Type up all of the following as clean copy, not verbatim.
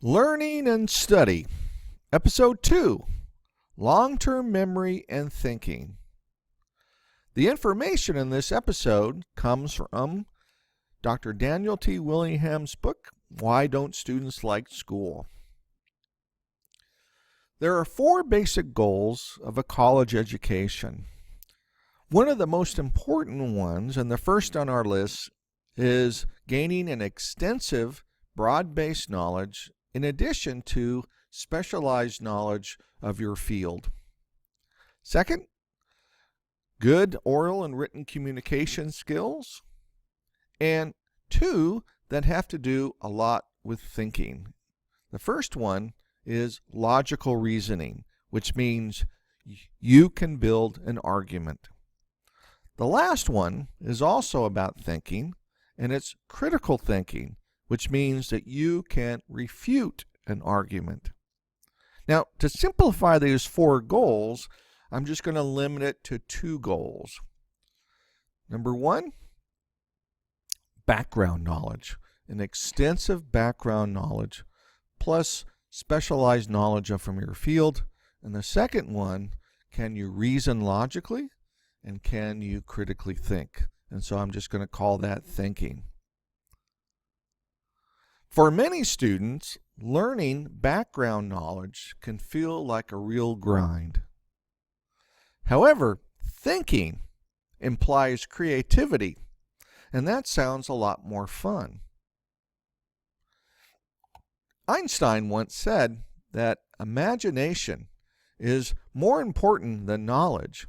Learning and Study, Episode 2, Long-Term Memory and Thinking. The information in this episode comes from Dr. Daniel T. Willingham's book, Why Don't Students Like School? There are 4 basic goals of a college education. One of the most important ones, and the first on our list, is gaining an extensive, broad-based knowledge in addition to specialized knowledge of your field. Second, good oral and written communication skills. And 2 that have to do a lot with thinking. The first one is logical reasoning, which means you can build an argument. The last one is also about thinking, and it's critical thinking, which means that you can refute an argument. Now, to simplify these 4 goals, I'm just going to limit it to 2 goals. Number 1, background knowledge, an extensive background knowledge, plus specialized knowledge from your field. And the second one, can you reason logically, and can you critically think? And so I'm just going to call that thinking. For many students, learning background knowledge can feel like a real grind. However, thinking implies creativity, and that sounds a lot more fun. Einstein once said that imagination is more important than knowledge.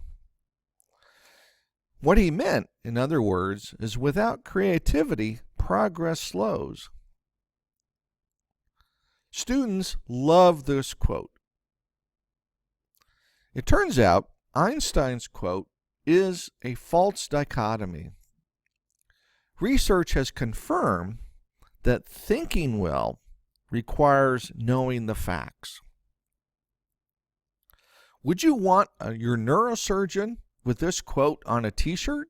What he meant, in other words, is without creativity, progress slows. Students love this quote. It turns out Einstein's quote is a false dichotomy. Research has confirmed that thinking well requires knowing the facts. Would you want your neurosurgeon with this quote on a t-shirt?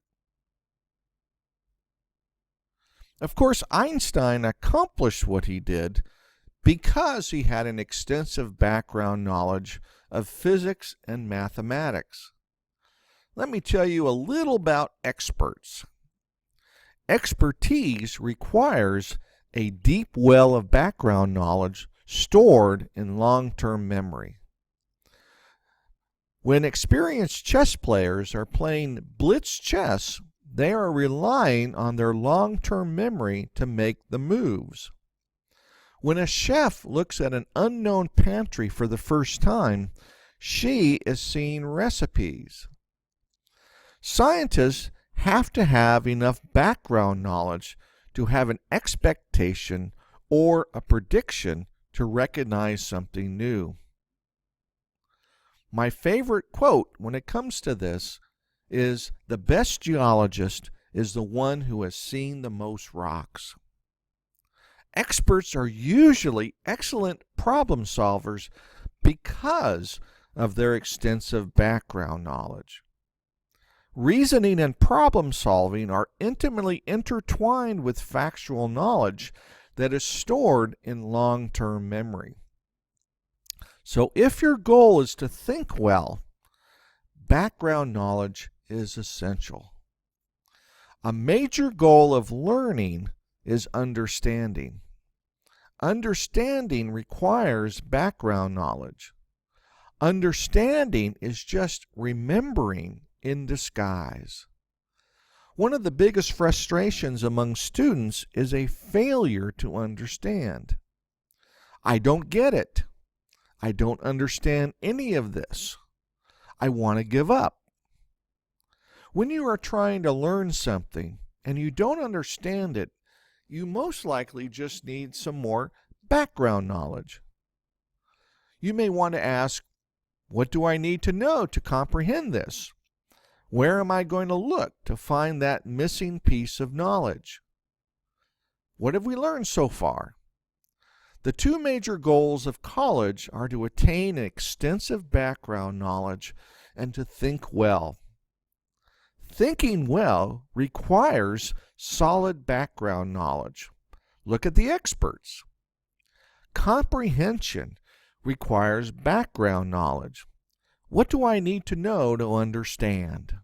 Of course, Einstein accomplished what he did because he had an extensive background knowledge of physics and mathematics. Let me tell you a little about experts. Expertise requires a deep well of background knowledge stored in long-term memory. When experienced chess players are playing blitz chess, they are relying on their long-term memory to make the moves. When a chef looks at an unknown pantry for the first time, she is seeing recipes. Scientists have to have enough background knowledge to have an expectation or a prediction to recognize something new. My favorite quote when it comes to this is, "The best geologist is the one who has seen the most rocks." Experts are usually excellent problem solvers because of their extensive background knowledge. Reasoning and problem solving are intimately intertwined with factual knowledge that is stored in long-term memory. So if your goal is to think well, background knowledge is essential. A major goal of learning is understanding. Understanding requires background knowledge. Understanding is just remembering in disguise. One of the biggest frustrations among students is a failure to understand. I don't get it. I don't understand any of this. I want to give up. When you are trying to learn something and you don't understand it, you most likely just need some more background knowledge. You may want to ask, what do I need to know to comprehend this? Where am I going to look to find that missing piece of knowledge? What have we learned so far? The 2 major goals of college are to attain an extensive background knowledge and to think well. Thinking well requires solid background knowledge. Look at the experts. comprehension requires background knowledge. What do I need to know to understand?